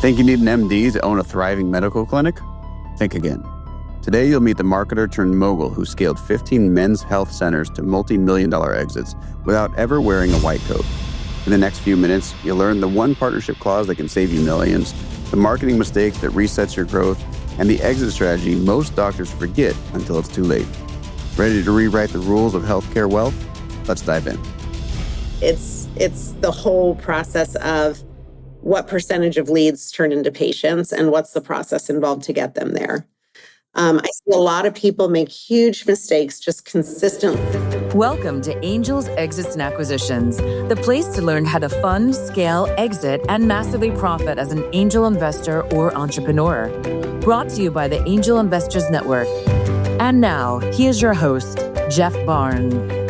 Think you need an MD to own a thriving medical clinic? Think again. Today, you'll meet the marketer turned mogul who scaled 15 men's health centers to multi-million-dollar exits without ever wearing a white coat. In the next few minutes, you'll learn the one partnership clause that can save you millions, the marketing mistake that resets your growth, and the exit strategy most doctors forget until it's too late. Ready to rewrite the rules of healthcare wealth? Let's dive in. It's the whole process of what percentage of leads turn into patients and what's the process involved to get them there. I see a lot of people make huge mistakes just consistently. Welcome to Angels, Exits, and Acquisitions, the place to learn how to fund, scale, exit, and massively profit as an angel investor or entrepreneur. Brought to you by the Angel Investors Network. And now, here's your host, Jeff Barnes.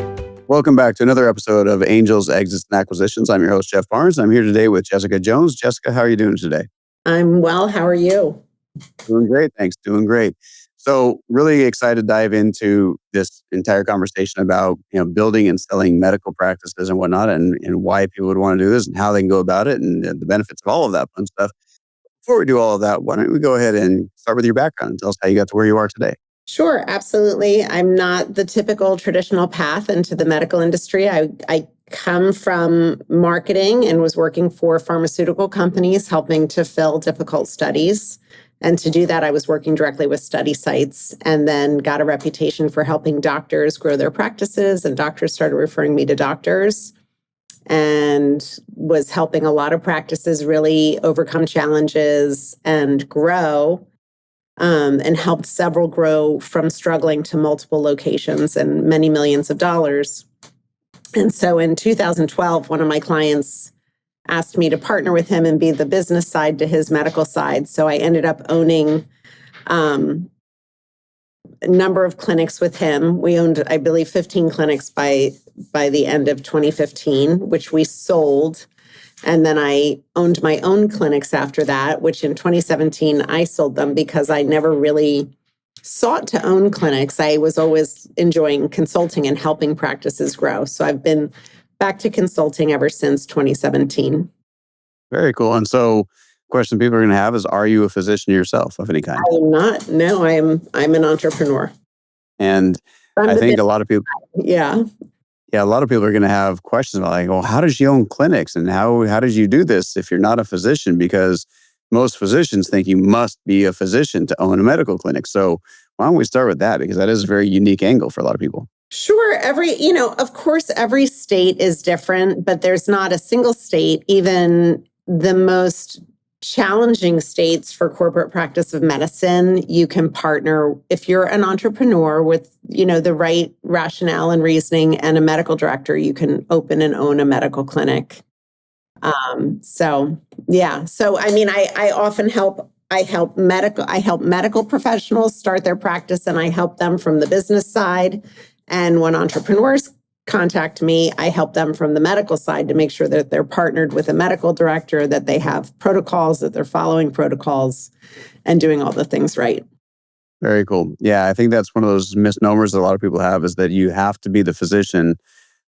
Welcome back to another episode of Angels, Exits, and Acquisitions. I'm your host, Jeff Barnes. I'm here today with Jessica Jones. Jessica, how are you doing today? I'm well. How are you? Doing great, thanks. Doing great. So really excited to dive into this entire conversation about building and selling medical practices and whatnot, and why people would want to do this and how they can go about it and the benefits of all of that fun stuff. Before we do all of that, why don't we go ahead and start with your background and tell us how you got to where you are today? Sure, absolutely. I'm not the typical traditional path into the medical industry. I come from marketing and was working for pharmaceutical companies, helping to fill difficult studies. And to do that, I was working directly with study sites and then got a reputation for helping doctors grow their practices. And doctors started referring me to doctors and was helping a lot of practices really overcome challenges and grow. And helped several grow from struggling to multiple locations and many millions of dollars. And so in 2012, one of my clients asked me to partner with him and be the business side to his medical side. So I ended up owning a number of clinics with him. We owned, I believe, 15 clinics by the end of 2015, which we sold. And then I owned my own clinics after that, which in 2017, I sold them because I never really sought to own clinics. I was always enjoying consulting and helping practices grow. So I've been back to consulting ever since 2017. Very cool. And so question people are going to have is, are you a physician yourself of any kind? I am not. No, I'm an entrepreneur. And I think a lot of people... Yeah. Yeah, a lot of people are going to have questions about like, well, how does she own clinics and how did you do this if you're not a physician? Because most physicians think you must be a physician to own a medical clinic. So why don't we start with that? Because that is a very unique angle for a lot of people. Sure. Of course, every state is different, but there's not a single state, even the most challenging states for corporate practice of medicine, you can partner if you're an entrepreneur with, the right rationale and reasoning and a medical director, you can open and own a medical clinic. So I often help medical professionals start their practice and I help them from the business side. And when entrepreneurs contact me, I help them from the medical side to make sure that they're partnered with a medical director, that they have protocols, that they're following protocols and doing all the things right. Very cool. Yeah, I think that's one of those misnomers that a lot of people have is that you have to be the physician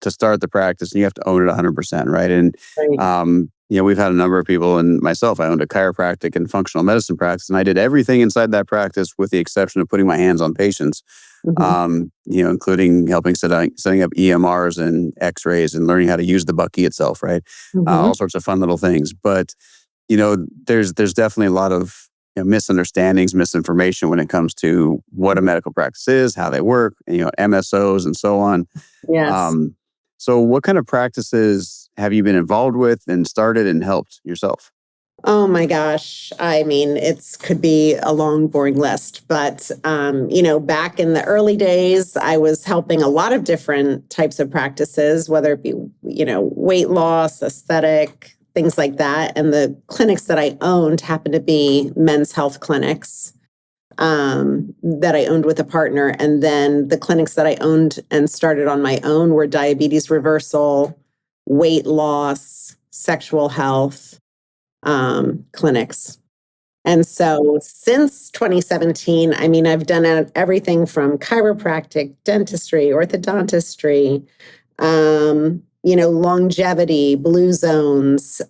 to start the practice and you have to own it 100%, right? And, Right. We've had a number of people, and myself, I owned a chiropractic and functional medicine practice, and I did everything inside that practice with the exception of putting my hands on patients. Mm-hmm. Including helping setting up EMRs and X-rays and learning how to use the Bucky itself, right? Mm-hmm. All sorts of fun little things. But there's definitely a lot of misunderstandings, misinformation when it comes to what a medical practice is, how they work, MSOs and so on. Yes. So what kind of practices have you been involved with and started and helped yourself? Oh my gosh. I mean, it could be a long, boring list, but, back in the early days, I was helping a lot of different types of practices, whether it be, weight loss, aesthetic, things like that. And the clinics that I owned happened to be men's health clinics that I owned with a partner. And then the clinics that I owned and started on my own were diabetes reversal, weight loss, sexual health clinics. And so since 2017, I've done everything from chiropractic, dentistry, orthodontistry, longevity, blue zones,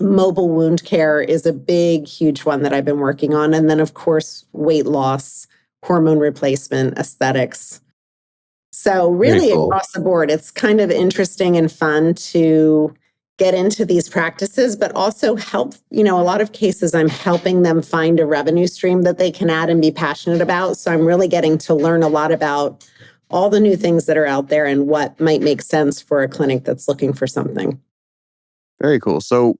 Mobile wound care is a big, huge one that I've been working on. And then, of course, weight loss, hormone replacement, aesthetics. So Very really cool. across the board, it's kind of interesting and fun to get into these practices, but also help, a lot of cases I'm helping them find a revenue stream that they can add and be passionate about. So I'm really getting to learn a lot about all the new things that are out there and what might make sense for a clinic that's looking for something. Very cool. So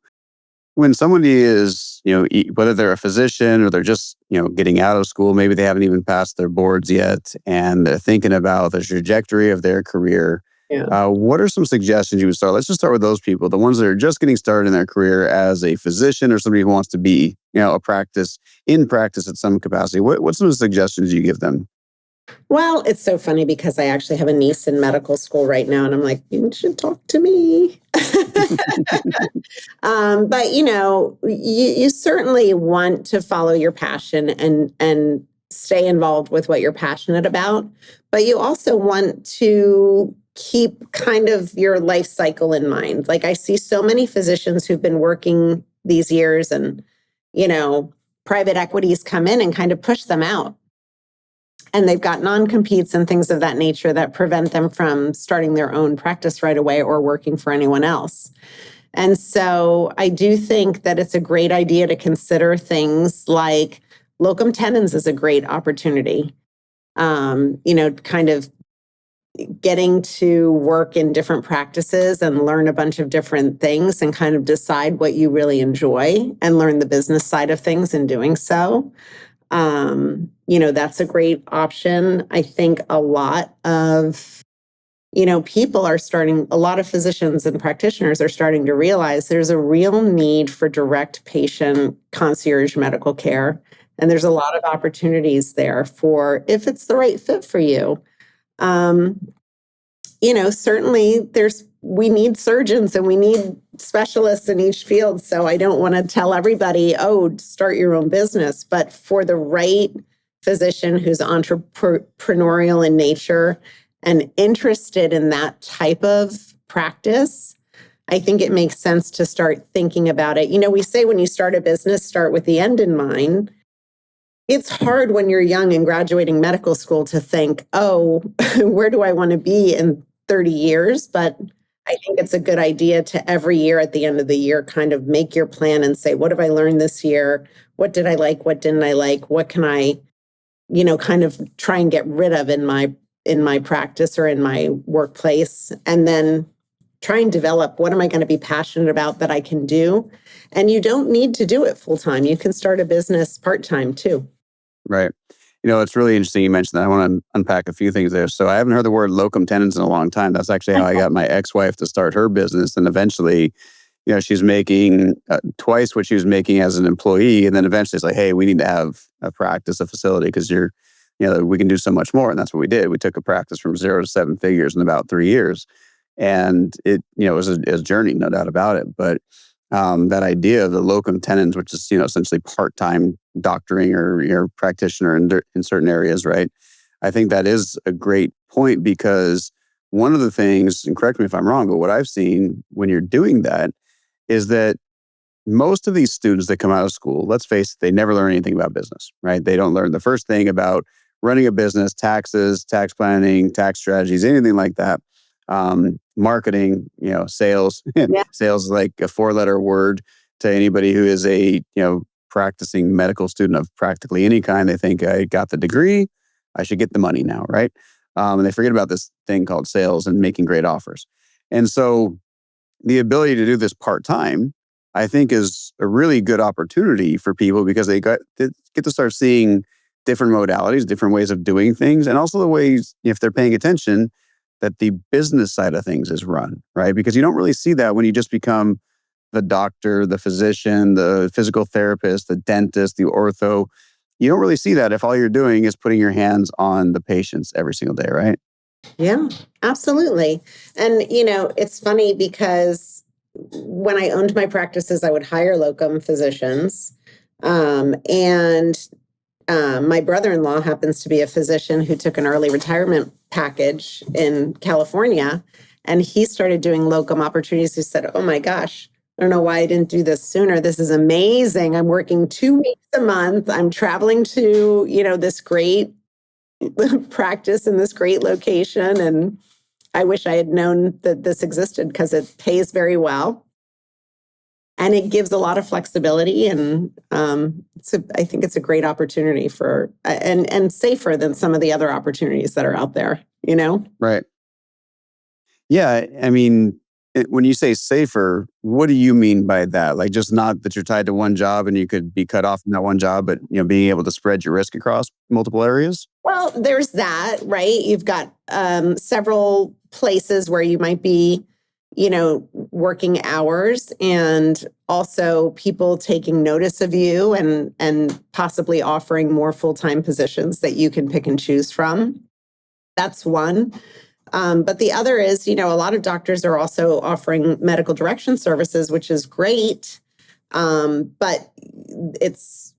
when somebody is, whether they're a physician or they're just, getting out of school, maybe they haven't even passed their boards yet, and they're thinking about the trajectory of their career, Yeah. what are some suggestions you would start? Let's just start with those people, the ones that are just getting started in their career as a physician or somebody who wants to be, in practice at some capacity. What's some suggestions you give them? Well, it's so funny because I actually have a niece in medical school right now, and I'm like, you should talk to me. But you certainly want to follow your passion and stay involved with what you're passionate about. But you also want to keep kind of your life cycle in mind. Like I see so many physicians who've been working these years, and private equities come in and kind of push them out. And they've got non-competes and things of that nature that prevent them from starting their own practice right away or working for anyone else. And so I do think that it's a great idea to consider things like locum tenens is a great opportunity. Kind of getting to work in different practices and learn a bunch of different things and kind of decide what you really enjoy and learn the business side of things in doing so. That's a great option. I think a lot of a lot of physicians and practitioners are starting to realize there's a real need for direct patient concierge medical care. And there's a lot of opportunities there for if it's the right fit for you. Certainly we need surgeons and we need specialists in each field. So I don't want to tell everybody, start your own business. But for the right physician who's entrepreneurial in nature and interested in that type of practice, I think it makes sense to start thinking about it. We say when you start a business, start with the end in mind. It's hard when you're young and graduating medical school to think, where do I want to be in 30 years? But I think it's a good idea to every year at the end of the year kind of make your plan and say, what have I learned this year? What did I like? What didn't I like? What can I, kind of try and get rid of in my practice or in my workplace? And then try and develop what am I going to be passionate about that I can do? And you don't need to do it full time. You can start a business part-time too. Right. It's really interesting you mentioned that. I want to unpack a few things there. So I haven't heard the word locum tenens in a long time. That's actually how I got my ex-wife to start her business. And eventually, she's making twice what she was making as an employee. And then eventually it's like, hey, we need to have a practice, a facility, because we can do so much more. And that's what we did. We took a practice from 0 to 7 figures in about 3 years. And it was a journey, no doubt about it. But that idea of the locum tenens, which is essentially part-time doctoring or practitioner in certain areas, right? I think that is a great point because one of the things, and correct me if I'm wrong, but what I've seen when you're doing that is that most of these students that come out of school, let's face it, they never learn anything about business, right? They don't learn the first thing about running a business, taxes, tax planning, tax strategies, anything like that. Marketing, sales. Yeah. Sales is like a 4-letter word to anybody who is a, practicing medical student of practically any kind. They think I got the degree, I should get the money now, right? And they forget about this thing called sales and making great offers. And so the ability to do this part-time, I think is a really good opportunity for people because they get to start seeing different modalities, different ways of doing things, and also the ways, if they're paying attention, that the business side of things is run, right? Because you don't really see that when you just become the doctor, the physician, the physical therapist, the dentist, the ortho. You don't really see that if all you're doing is putting your hands on the patients every single day, right? Yeah, absolutely. And, it's funny because when I owned my practices, I would hire locum physicians. And my brother-in-law happens to be a physician who took an early retirement package in California, and he started doing locum opportunities. He said, oh my gosh, I don't know why I didn't do this sooner. This is amazing. I'm working 2 weeks a month. I'm traveling to, this great practice in this great location. And I wish I had known that this existed because it pays very well. And it gives a lot of flexibility. And I think it's a great opportunity for, and safer than some of the other opportunities that are out there, Right. Yeah. I mean, when you say safer, what do you mean by that? Like just not that you're tied to one job and you could be cut off from that one job, but being able to spread your risk across multiple areas? Well, there's that, right? You've got several places where you might be, working hours, and also people taking notice of you and possibly offering more full-time positions that you can pick and choose from. That's one. But the other is, a lot of doctors are also offering medical direction services, which is great. But it's,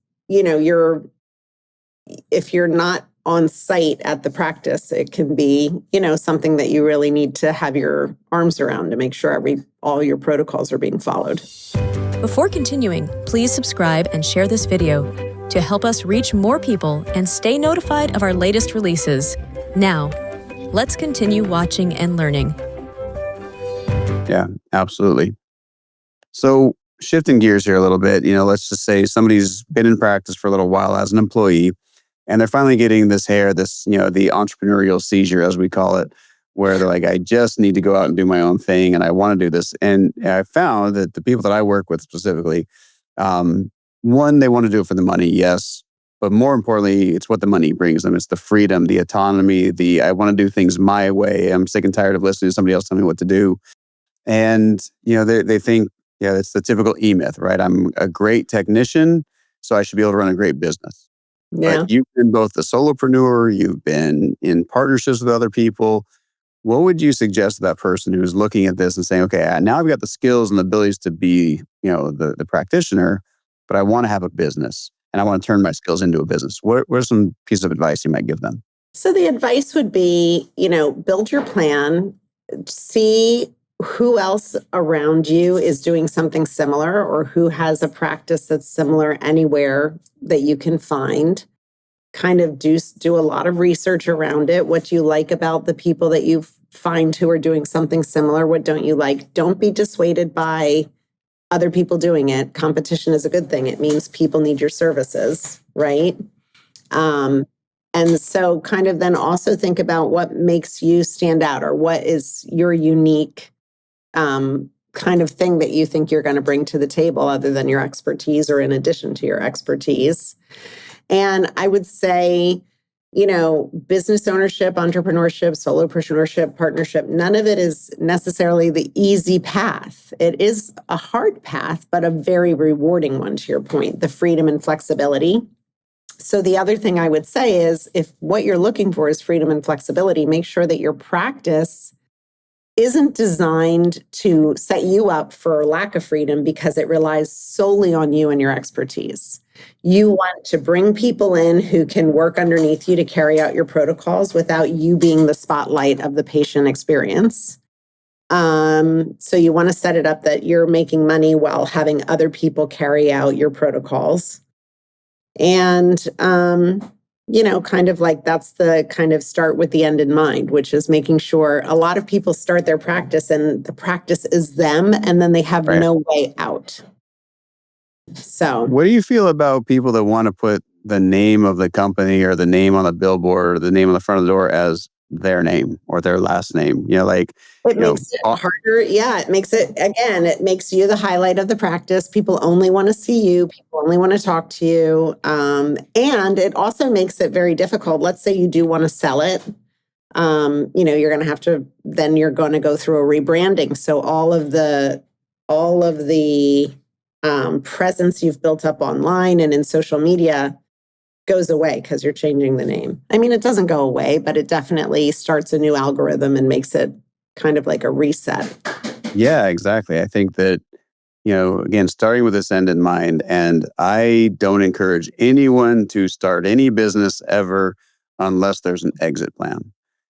if you're not on site at the practice, it can be, something that you really need to have your arms around to make sure all your protocols are being followed. Before continuing, please subscribe and share this video to help us reach more people and stay notified of our latest releases. Now, let's continue watching and learning. Yeah, absolutely. So shifting gears here a little bit, let's just say somebody's been in practice for a little while as an employee, and they're finally getting the entrepreneurial seizure, as we call it, where they're like, I just need to go out and do my own thing, and I want to do this. And I found that the people that I work with specifically, one, they want to do it for the money, yes. But more importantly, it's what the money brings them. It's the freedom, the autonomy, I want to do things my way. I'm sick and tired of listening to somebody else tell me what to do. And, they think, it's the typical E-myth, right? I'm a great technician, so I should be able to run a great business. Yeah. But you've been both a solopreneur, you've been in partnerships with other people. What would you suggest to that person who's looking at this and saying, okay, now I've got the skills and the abilities to be, the practitioner, but I want to have a business and I want to turn my skills into a business? What are some pieces of advice you might give them? So the advice would be, build your plan, see who else around you is doing something similar or who has a practice that's similar anywhere that you can find. Kind of do a lot of research around it. What do you like about the people that you find who are doing something similar? What don't you like? Don't be dissuaded by other people doing it. Competition is a good thing. It means people need your services, right? And so kind of then also think about what makes you stand out or what is your unique kind of thing that you think you're going to bring to the table other than your expertise or in addition to your expertise. And I would say, business ownership, entrepreneurship, solopreneurship, partnership, none of it is necessarily the easy path. It is a hard path, but a very rewarding one, to your point, the freedom and flexibility. So the other thing I would say is if what you're looking for is freedom and flexibility, make sure that your practice isn't designed to set you up for lack of freedom because it relies solely on you and your expertise. You want to bring people in who can work underneath you to carry out your protocols without you being the spotlight of the patient experience. So you want to set it up that you're making money while having other people carry out your protocols. And, kind of like that's the kind of start with the end in mind, which is making sure a lot of people start their practice and the practice is them and then they have no way out. So what do you feel about people that want to put the name of the company or the name on the billboard or the name on the front of the door as their name or their last name? It makes it harder. Yeah, it makes you the highlight of the practice. People only want to see you. People only want to talk to you. And it also makes it very difficult. Let's say you do want to sell it. You're going to have to, then you're going to go through a rebranding. So all of the presence you've built up online and in social media goes away because you're changing the name. I mean, it doesn't go away, but it definitely starts a new algorithm and makes it kind of like a reset. Yeah, exactly. I think that, again, starting with this end in mind, and I don't encourage anyone to start any business ever unless there's an exit plan.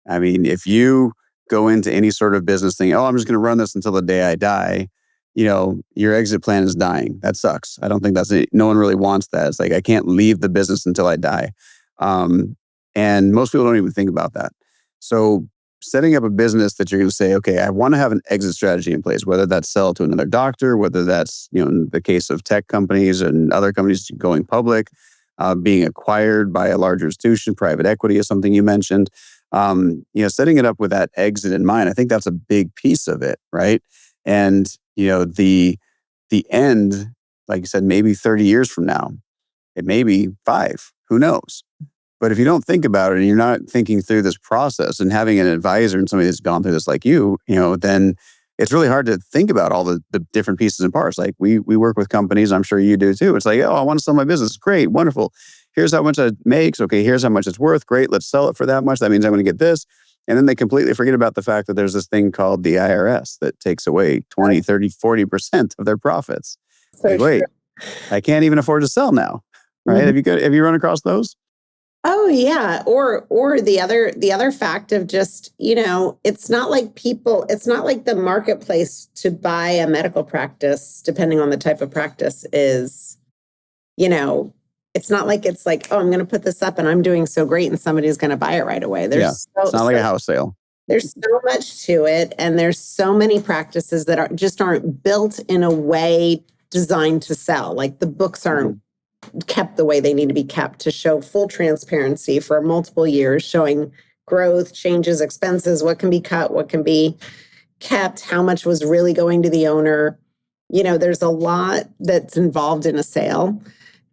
I mean, if you go into any sort of business thing, I'm just going to run this until the day I die, your exit plan is dying. That sucks. I don't think no one really wants that. It's like, I can't leave the business until I die. And most people don't even think about that. So setting up a business that you're going to say, okay, I want to have an exit strategy in place, whether that's sell to another doctor, whether that's, in the case of tech companies and other companies going public, being acquired by a larger institution, private equity is something you mentioned. Setting it up with that exit in mind, I think that's a big piece of it, right? And, the end, like you said, maybe 30 years from now, it may be 5, who knows? But if you don't think about it and you're not thinking through this process and having an advisor and somebody that's gone through this like then it's really hard to think about all the different pieces and parts. Like we work with companies, I'm sure you do too. It's like, oh, I want to sell my business. Great, wonderful. Here's how much it makes. Okay, here's how much it's worth. Great, let's sell it for that much. That means I'm going to get this. And then they completely forget about the fact that there's this thing called the IRS that takes away 20, 30, 40% of their profits. So like, wait, I can't even afford to sell now. Right? Mm-hmm. Have you run across those? Oh yeah. Or the other fact of just, it's not like the marketplace to buy a medical practice, depending on the type of practice is, it's not like it's like, oh, I'm going to put this up and I'm doing so great and somebody's going to buy it right away. It's not like a house sale. There's so much to it. And there's so many practices that aren't built in a way designed to sell. Like the books aren't kept the way they need to be kept to show full transparency for multiple years, showing growth, changes, expenses, what can be cut, what can be kept, how much was really going to the owner. There's a lot that's involved in a sale,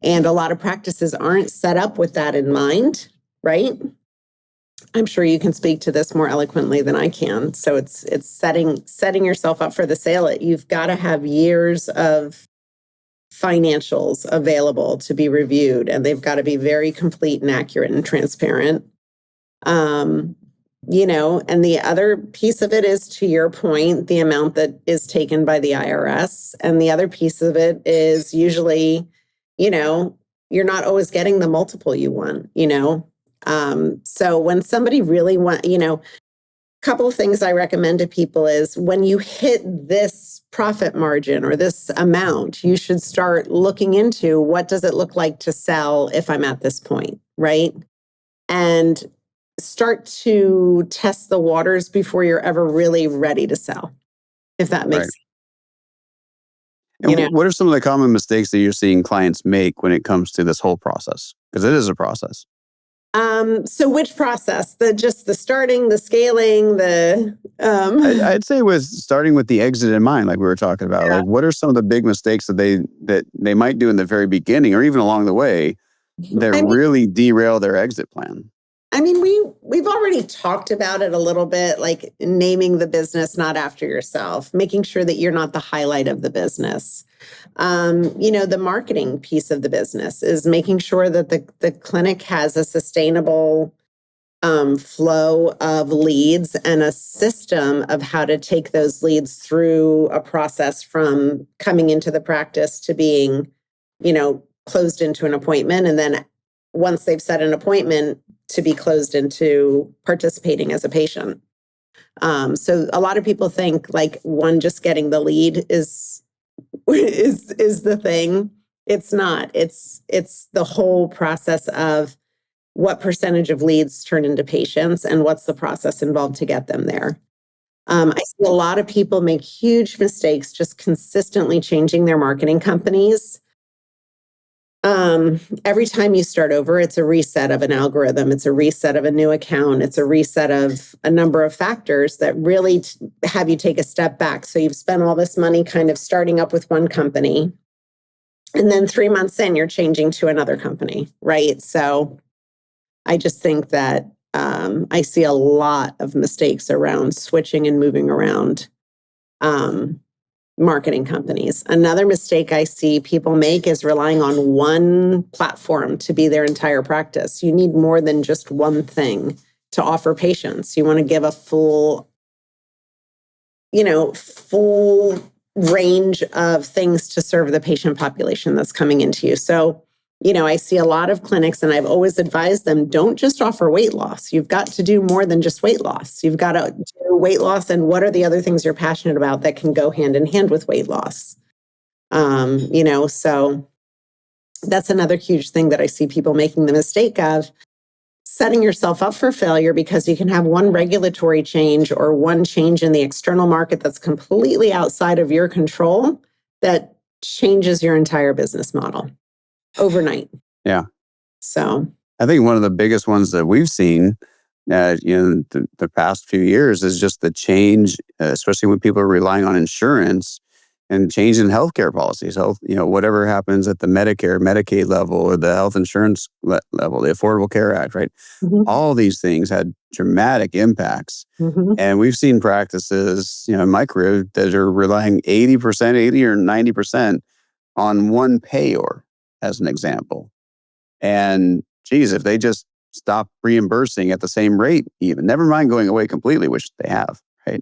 and a lot of practices aren't set up with that in mind, right? I'm sure you can speak to this more eloquently than I can. So it's setting yourself up for the sale. You've got to have years of financials available to be reviewed, and they've got to be very complete and accurate and transparent. And the other piece of it is, to your point, the amount that is taken by the IRS. And the other piece of it is usually, you're not always getting the multiple you want, So when somebody really couple of things I recommend to people is, when you hit this profit margin or this amount, you should start looking into, what does it look like to sell if I'm at this point, right? And start to test the waters before you're ever really ready to sell, if that makes sense. And what are some of the common mistakes that you're seeing clients make when it comes to this whole process? Because it is a process. So which process? The starting, the scaling, I'd say with starting with the exit in mind, like we were talking about. Yeah. Like, what are some of the big mistakes that they might do in the very beginning or even along the way that really derail their exit plan? We've already talked about it a little bit, like naming the business not after yourself, making sure that you're not the highlight of the business. The marketing piece of the business is making sure that the clinic has a sustainable flow of leads and a system of how to take those leads through a process from coming into the practice to being, closed into an appointment. And then once they've set an appointment, to be closed into participating as a patient. So a lot of people think like just getting the lead is the thing. It's not. It's the whole process of what percentage of leads turn into patients and what's the process involved to get them there. I see a lot of people make huge mistakes just consistently changing their marketing companies. Every time you start over, it's a reset of an algorithm. It's a reset of a new account. It's a reset of a number of factors that really have you take a step back. So you've spent all this money kind of starting up with one company, and then 3 months in, you're changing to another company, right? So I just think that I see a lot of mistakes around switching and moving around marketing companies. Another mistake I see people make is relying on one platform to be their entire practice. You need more than just one thing to offer patients. You want to give a full range of things to serve the patient population that's coming into you. So, I see a lot of clinics, and I've always advised them, don't just offer weight loss. You've got to do more than just weight loss. You've got to do weight loss, and what are the other things you're passionate about that can go hand in hand with weight loss? So that's another huge thing that I see people making the mistake of, setting yourself up for failure because you can have one regulatory change or one change in the external market that's completely outside of your control that changes your entire business model overnight. Yeah. So I think one of the biggest ones that we've seen, the past few years is just the change, especially when people are relying on insurance and change in healthcare policies. Whatever happens at the Medicare, Medicaid level, or the health insurance level, the Affordable Care Act, right? mhm, All these things had dramatic impacts. mhm. And we've seen practices, in my career that are relying 80% or 90% on one payor, as an example. And geez, if they just stop reimbursing at the same rate, even, never mind going away completely, which they have, right?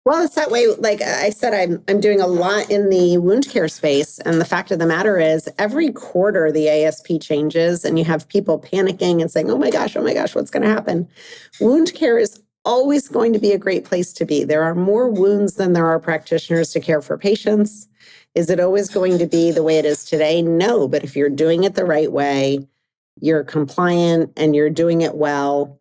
Well, it's that way. Like I said, I'm doing a lot in the wound care space. And the fact of the matter is, every quarter the ASP changes and you have people panicking and saying, oh my gosh, what's going to happen? Wound care is always going to be a great place to be. There are more wounds than there are practitioners to care for patients. Is it always going to be the way it is today? No, but if you're doing it the right way, you're compliant and you're doing it well,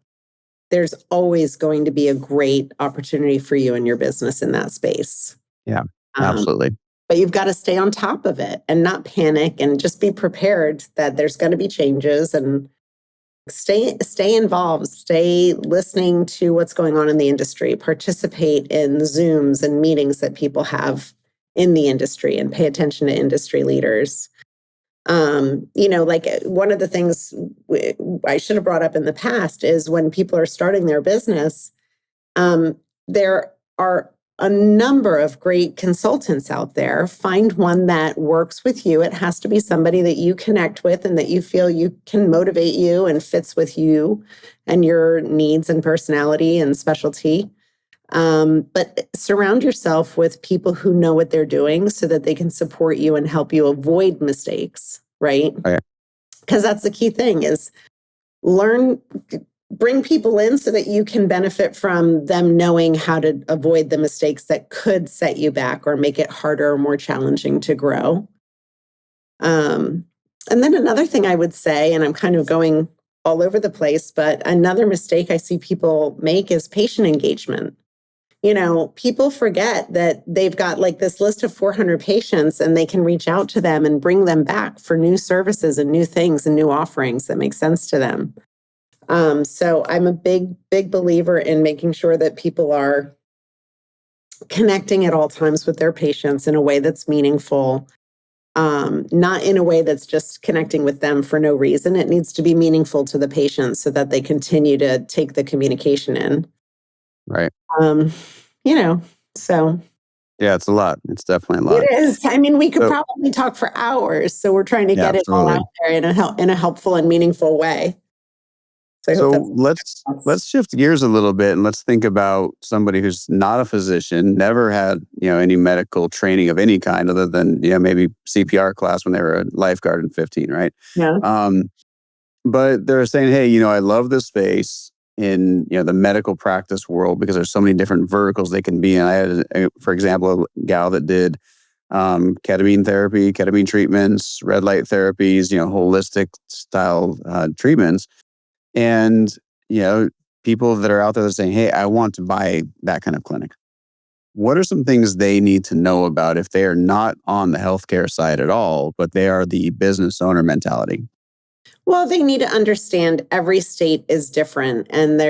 there's always going to be a great opportunity for you in your business in that space. Yeah, Um, absolutely. but you've got to stay on top of it and not panic and just be prepared that there's going to be changes, and stay involved, stay listening to what's going on in the industry, participate in Zooms and meetings that people have in the industry, and pay attention to industry leaders. Like one of the things I should have brought up in the past is when people are starting their business, there are a number of great consultants out there. Find one that works with you. It has to be somebody that you connect with and that you feel you can motivate you and fits with you and your needs and personality and specialty. But surround yourself with people who know what they're doing so that they can support you and help you avoid mistakes, right? Okay. Because that's the key thing is bring people in so that you can benefit from them knowing how to avoid the mistakes that could set you back or make it harder or more challenging to grow. And then another thing I would say, and I'm kind of going all over the place, but another mistake I see people make is patient engagement. People forget that they've got like this list of 400 patients and they can reach out to them and bring them back for new services and new things and new offerings that make sense to them. So I'm a big believer in making sure that people are connecting at all times with their patients in a way that's meaningful, not in a way that's just connecting with them for no reason. It needs to be meaningful to the patients so that they continue to take the communication in. Right. So. Yeah, it's a lot. It's definitely a lot. It is. I mean, we could probably talk for hours. So we're trying to get it all out there in a helpful and meaningful way. So let's shift gears a little bit and let's think about somebody who's not a physician, never had, any medical training of any kind other than, maybe CPR class when they were a lifeguard in 15, right? Yeah. But they're saying, hey, I love this space in, the medical practice world because there's so many different verticals they can be in. I had, for example, a gal that did ketamine therapy, ketamine treatments, red light therapies, holistic style treatments. And, people that are out there that are saying, hey, I want to buy that kind of clinic. What are some things they need to know about if they are not on the healthcare side at all, but they are the business owner mentality? Well, they need to understand every state is different. And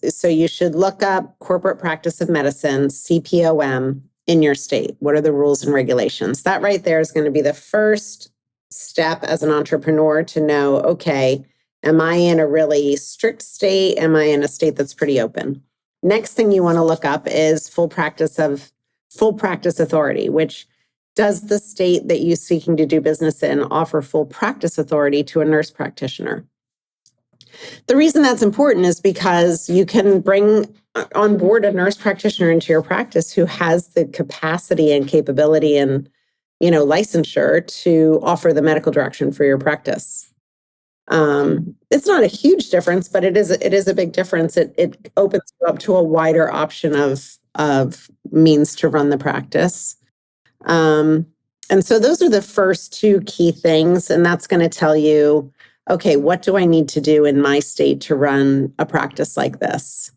so you should look up corporate practice of medicine, CPOM, in your state. What are the rules and regulations? That right there is going to be the first step as an entrepreneur to know, okay, am I in a really strict state? Am I in a state that's pretty open? Next thing you want to look up is full practice authority, which does the state that you're seeking to do business in offer full practice authority to a nurse practitioner? The reason that's important is because you can bring on board a nurse practitioner into your practice who has the capacity and capability and, licensure to offer the medical direction for your practice. It's not a huge difference, but it is a big difference. It opens you up to a wider option of means to run the practice. And so those are the first two key things. And that's going to tell you, okay, what do I need to do in my state to run a practice like this?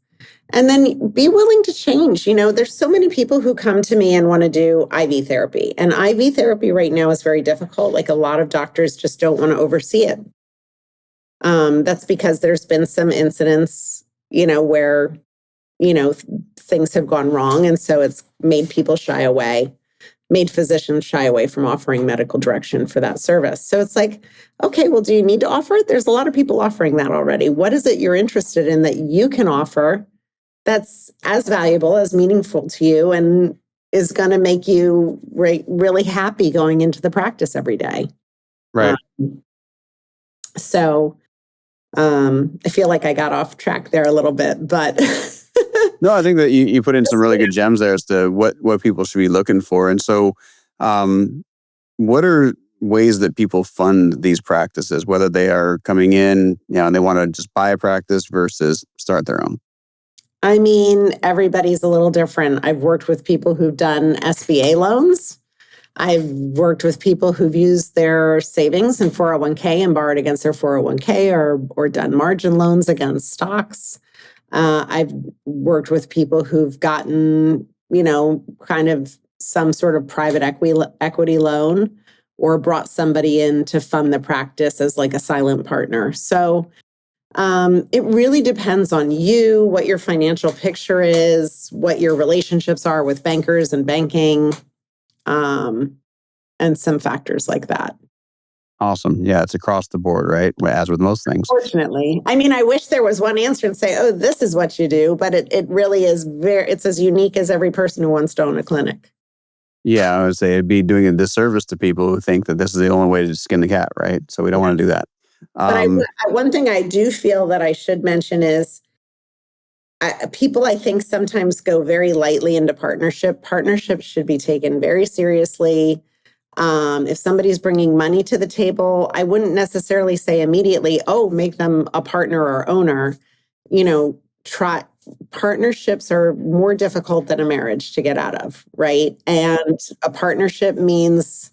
And then be willing to change. There's so many people who come to me and want to do IV therapy. And IV therapy right now is very difficult. Like, a lot of doctors just don't want to oversee it. That's because there's been some incidents, where, things have gone wrong. And so it's made physicians shy away from offering medical direction for that service. So it's like, okay, well, do you need to offer it? There's a lot of people offering that already. What is it you're interested in that you can offer that's as valuable, as meaningful to you, and is going to make you really happy going into the practice every day? Right. I feel like I got off track there a little bit, but No, I think that you put in some really good gems there as to what people should be looking for. And so, what are ways that people fund these practices, whether they are coming in, and they want to just buy a practice versus start their own? I mean, everybody's a little different. I've worked with people who've done SBA loans. I've worked with people who've used their savings in 401k and borrowed against their 401k, or done margin loans against stocks. I've worked with people who've gotten, kind of some sort of private equity loan, or brought somebody in to fund the practice as like a silent partner. So it really depends on you, what your financial picture is, what your relationships are with bankers and banking, and some factors like that. Awesome. Yeah, it's across the board, right? As with most things. Fortunately. I mean, I wish there was one answer and say, oh, this is what you do, but it really is it's as unique as every person who wants to own a clinic. Yeah, I would say it'd be doing a disservice to people who think that this is the only way to skin the cat, right? So we don't want to do that. But one thing I do feel that I should mention is people, I think, sometimes go very lightly into partnership. Partnerships should be taken very seriously. If somebody's bringing money to the table, I wouldn't necessarily say immediately, oh, make them a partner or owner. Partnerships are more difficult than a marriage to get out of, right? And a partnership means,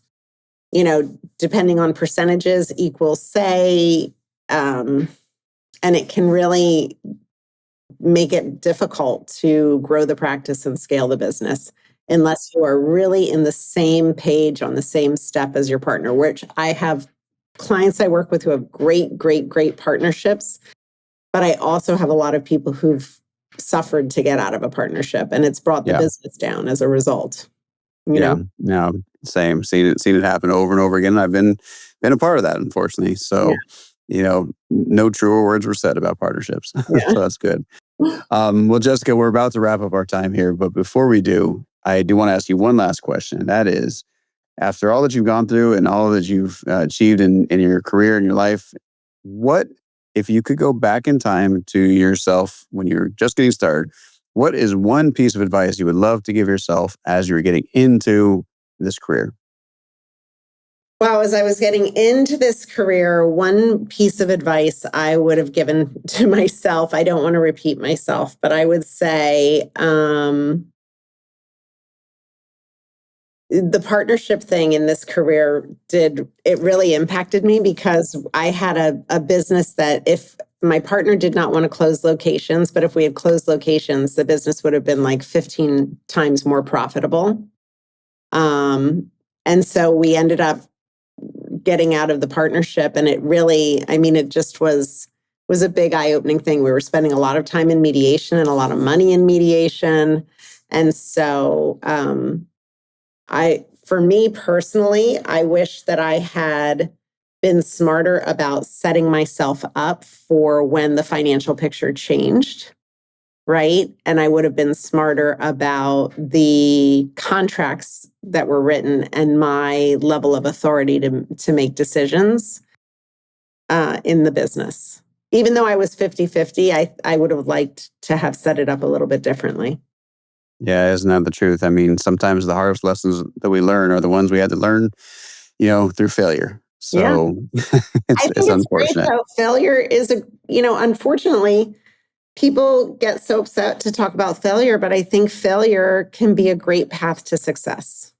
depending on percentages, equal say, and it can really make it difficult to grow the practice and scale the business unless you are really in the same page, on the same step as your partner, which I have clients I work with who have great, great, great partnerships. But I also have a lot of people who've suffered to get out of a partnership, and it's brought the business down as a result. You know? Yeah, same. Seen it happen over and over again. I've been a part of that, unfortunately. So, no truer words were said about partnerships. Yeah. So that's good. Well, Jessica, we're about to wrap up our time here, but before we do, I do want to ask you one last question. And that is, after all that you've gone through and all that you've achieved in your career and your life, what, if you could go back in time to yourself when you're just getting started, what is one piece of advice you would love to give yourself as you were getting into this career? Well, as I was getting into this career, one piece of advice I would have given to myself, I don't want to repeat myself, but I would say the partnership thing in this career really impacted me, because I had a business that, if my partner did not want to close locations, but if we had closed locations, the business would have been like 15 times more profitable. And so we ended up getting out of the partnership, and it really, it just was a big eye-opening thing. We were spending a lot of time in mediation and a lot of money in mediation. And so for me personally, I wish that I had been smarter about setting myself up for when the financial picture changed, right? And I would have been smarter about the contracts that were written and my level of authority to make decisions in the business. Even though I was 50-50, I would have liked to have set it up a little bit differently. Yeah, isn't that the truth? Sometimes the hardest lessons that we learn are the ones we had to learn, through failure. So I think it's it's great unfortunate. though. Failure is unfortunately, people get so upset to talk about failure, but I think failure can be a great path to success.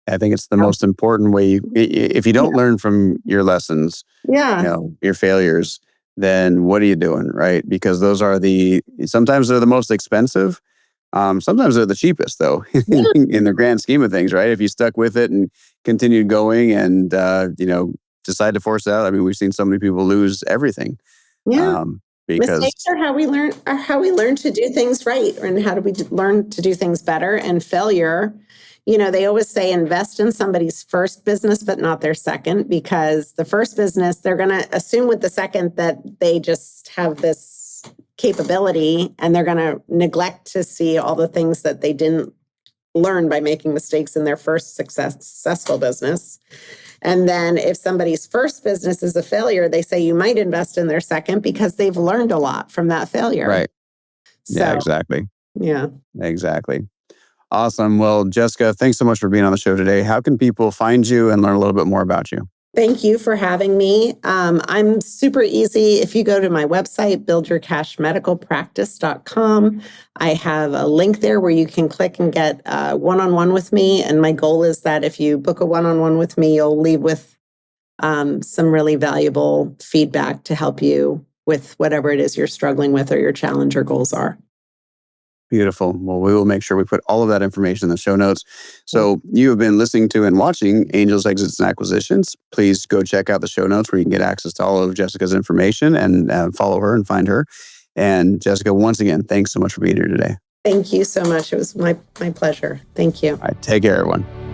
I think it's the most important way. If you don't Yeah. learn from your lessons, Yeah. your failures, then what are you doing, right? Because sometimes they're the most expensive. Sometimes they're the cheapest, though, Yeah. in the grand scheme of things, right? If you stuck with it and continued going and, decide to force out. I mean, we've seen so many people lose everything Yeah. because, Mistakes are how we learn to do things right, and how do we learn to do things better. And failure, they always say invest in somebody's first business, but not their second, because the first business, they're going to assume with the second that they just have this capability, and they're going to neglect to see all the things that they didn't learn by making mistakes in their first successful business. And then if somebody's first business is a failure, they say you might invest in their second because they've learned a lot from that failure. right. Yeah, So, exactly. yeah. Exactly. Awesome. Well, Jessica, thanks so much for being on the show today. How can people find you and learn a little bit more about you? Thank you for having me. I'm super easy. If you go to my website, buildyourcashmedicalpractice.com, I have a link there where you can click and get one-on-one with me. And my goal is that if you book a one-on-one with me, you'll leave with some really valuable feedback to help you with whatever it is you're struggling with or your challenge or goals are. Beautiful. Well, we will make sure we put all of that information in the show notes. So you have been listening to and watching Angels, Exits, and Acquisitions. Please go check out the show notes where you can get access to all of Jessica's information and follow her and find her. And Jessica, once again, thanks so much for being here today. Thank you so much. It was my pleasure. Thank you. All right, take care, everyone.